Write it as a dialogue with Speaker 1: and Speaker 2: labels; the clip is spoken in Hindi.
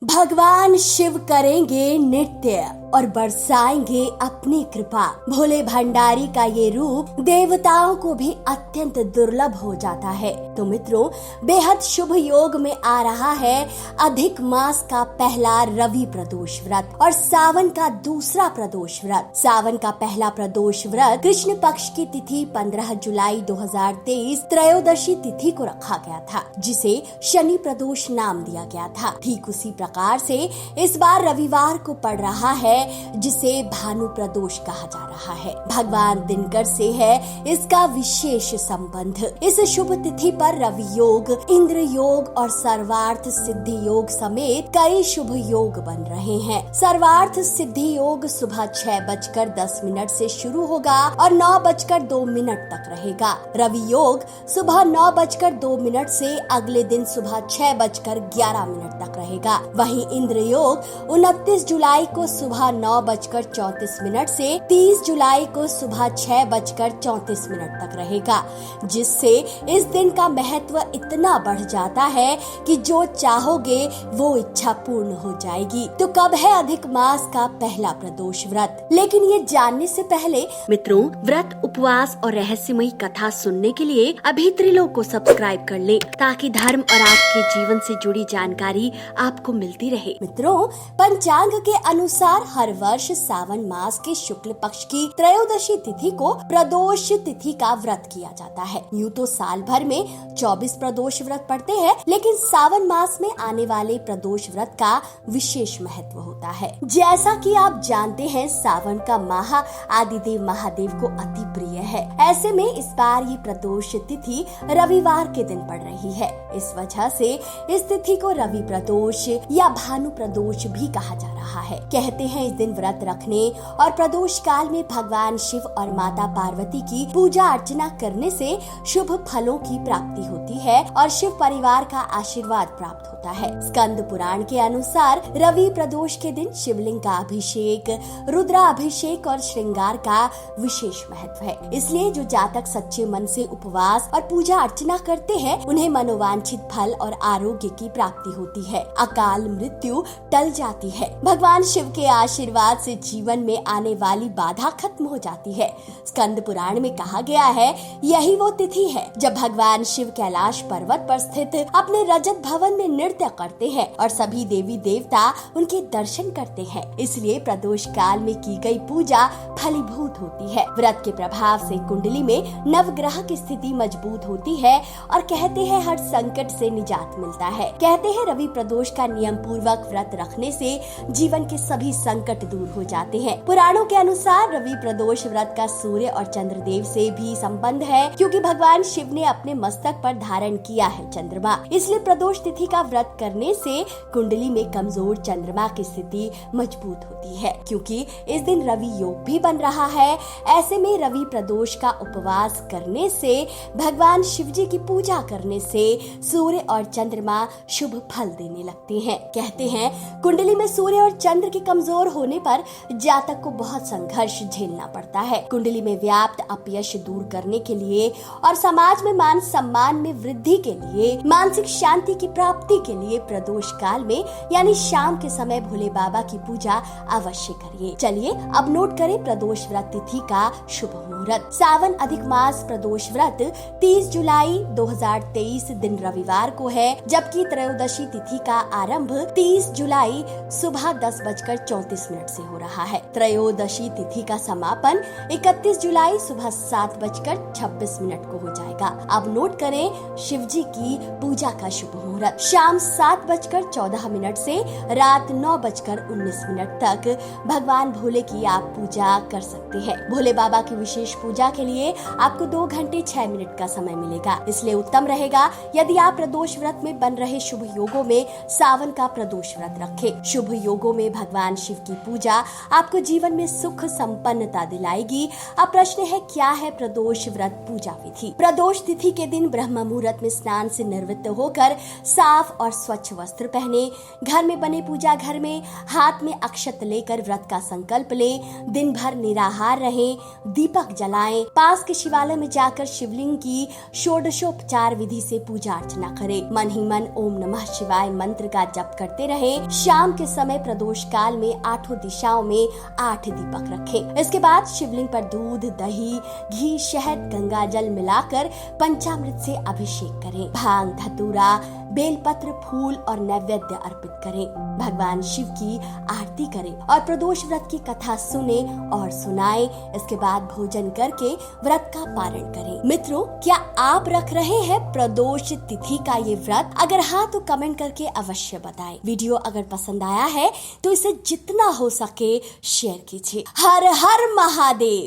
Speaker 1: भगवान शिव करेंगे नृत्य और बरसाएंगे अपनी कृपा। भोले भंडारी का ये रूप देवताओं को भी अत्यंत दुर्लभ हो जाता है। तो मित्रों, बेहद शुभ योग में आ रहा है अधिक मास का पहला रवि प्रदोष व्रत और सावन का दूसरा प्रदोष व्रत। सावन का पहला प्रदोष व्रत कृष्ण पक्ष की तिथि 15 जुलाई 2023 त्रयोदशी तिथि को रखा गया था, जिसे शनि प्रदोष नाम दिया गया था। ठीक उसी प्रकार से इस बार रविवार को पड़ रहा है, जिसे भानु प्रदोष कहा जा रहा है। भगवान दिनकर से है इसका विशेष संबंध। इस शुभ तिथि पर रवि योग, इंद्र योग और सर्वार्थ सिद्धि योग समेत कई शुभ योग बन रहे हैं। सर्वार्थ सिद्धि योग सुबह 6:10 से शुरू होगा और 9:02 तक रहेगा। रवि योग सुबह 9:02 से अगले दिन सुबह 6:11 तक रहेगा। वहीं इंद्र योग 29 जुलाई को सुबह 9:34 से 30 जुलाई को सुबह 6:34 तक रहेगा, जिससे इस दिन का महत्व इतना बढ़ जाता है कि जो चाहोगे वो इच्छा पूर्ण हो जाएगी। तो कब है अधिक मास का पहला प्रदोष व्रत? लेकिन ये जानने से पहले
Speaker 2: मित्रों, व्रत, उपवास और रहस्यमयी कथा सुनने के लिए अभी त्रिलोक को सब्सक्राइब कर ले, ताकि धर्म और आपके जीवन से जुड़ी जानकारी आपको मिलती रहे।
Speaker 1: मित्रों, पंचांग के अनुसार हर वर्ष सावन मास के शुक्ल पक्ष की त्रयोदशी तिथि को प्रदोष तिथि का व्रत किया जाता है। यूँ तो साल भर में 24 प्रदोष व्रत पड़ते हैं, लेकिन सावन मास में आने वाले प्रदोष व्रत का विशेष महत्व होता है। जैसा कि आप जानते हैं, सावन का माह आदिदेव महादेव को अति प्रिय है। ऐसे में इस बार ये प्रदोष तिथि रविवार के दिन पड़ रही है। इस वजह से इस तिथि को रवि प्रदोष या भानु प्रदोष भी कहा जा रहा है। कहते हैं इस दिन व्रत रखने और प्रदोष काल में भगवान शिव और माता पार्वती की पूजा अर्चना करने से शुभ फलों की प्राप्ति होती है और शिव परिवार का आशीर्वाद प्राप्त होता है। स्कंद पुराण के अनुसार रवि प्रदोष के दिन शिवलिंग का अभिषेक, रुद्राभिषेक और श्रृंगार का विशेष महत्व है। इसलिए जो जातक सच्चे मन से उपवास और पूजा अर्चना करते हैं, उन्हें मनोवांछित फल और आरोग्य की प्राप्ति होती है। अकाल मृत्यु टल जाती है। भगवान शिव के आशीर्वाद से जीवन में आने वाली बाधा खत्म हो जाती है। स्कंद पुराण में कहा गया है, यही वो तिथि है जब भगवान शिव कैलाश पर्वत पर स्थित अपने रजत भवन में नृत्य करते हैं और सभी देवी देवता उनके दर्शन करते हैं। इसलिए प्रदोष काल में की गई पूजा फलीभूत होती है। व्रत के प्रभाव से कुंडली में नवग्रह की स्थिति मजबूत होती है और कहते हैं हर संकट से निजात मिलता है। कहते हैं रवि प्रदोष का नियम पूर्वक व्रत रखने से जीवन के सभी संकट दूर हो जाते हैं। पुराणों के अनुसार रवि प्रदोष व्रत का सूर्य और चंद्रदेव से भी संबंध है, क्योंकि भगवान शिव ने अपने मस्तक पर धारण किया है चंद्रमा। इसलिए प्रदोष तिथि का व्रत करने से कुंडली में कमजोर चंद्रमा की स्थिति मजबूत होती है, क्योंकि इस दिन रवि योग भी बन रहा है। ऐसे में रवि प्रदोष का उपवास करने से, भगवान शिव जी की पूजा करने से सूर्य और चंद्रमा शुभ फल देने लगते हैं। कहते हैं कुंडली में सूर्य और चंद्र के कमजोर होने पर जातक को बहुत संघर्ष झेलना पड़ता है। कुंडली में व्याप्त अपयश दूर करने के लिए और समाज में मान सम्मान में वृद्धि के लिए, मानसिक शांति की प्राप्ति के लिए प्रदोष काल में यानी शाम के समय भोले बाबा की पूजा अवश्य करिए। चलिए अब नोट करें प्रदोष व्रत तिथि का शुभ मुहूर्त। सावन अधिक मास प्रदोष व्रत 30 जुलाई 2023 दिन रविवार को है, जबकि त्रयोदशी तिथि का आरंभ 30 जुलाई सुबह 10:34 से हो रहा है। त्रयोदशी तिथि का समापन 31 जुलाई सुबह 7:26 को हो जाएगा। अब नोट करें शिव जी की पूजा का शुभ मुहूर्त। शाम 7:14 से रात 9:19 तक भगवान भोले की आप पूजा कर सकते हैं। भोले बाबा की विशेष पूजा के लिए आपको 2 घंटे 6 मिनट का समय मिलेगा। इसलिए उत्तम रहेगा यदि आप प्रदोष व्रत में बन रहे शुभ योगों में सावन का प्रदोष व्रत रखें। शुभ योगों में भगवान शिव की पूजा आपको जीवन में सुख संपन्नता दिलाएगी। अब प्रश्न है, क्या है प्रदोष व्रत पूजा विधि? प्रदोष तिथि के दिन ब्रह्म मुहूर्त में स्नान से निवृत्त होकर साफ और स्वच्छ वस्त्र पहने, घर में बने पूजा घर में हाथ में अक्षत लेकर व्रत का संकल्प लें, दिन भर निराहार रहें, दीपक जलाएं, पास के शिवालय में जाकर शिवलिंग की षोडशोपचार विधि से पूजा अर्चना करें, मन ही मन ओम नमः शिवाय मंत्र का जप करते रहें। शाम के समय प्रदोष काल में 8 दिशाओं में 8 दीपक रखें। इसके बाद शिवलिंग पर दूध, दही, घी, शहद, गंगा जल मिलाकर पंचामृत से अभिषेक करें। भांग, धतूरा, बेलपत्र, फूल और नैवेद्य अर्पित करें। भगवान शिव की आरती करें और प्रदोष व्रत की कथा सुने और सुनाएं। इसके बाद भोजन करके व्रत का पारण करें। मित्रों, क्या आप रख रहे हैं प्रदोष तिथि का ये व्रत? अगर हाँ तो कमेंट करके अवश्य बताएं। वीडियो अगर पसंद आया है तो इसे जितना हो सके शेयर कीजिए। हर हर महादेव।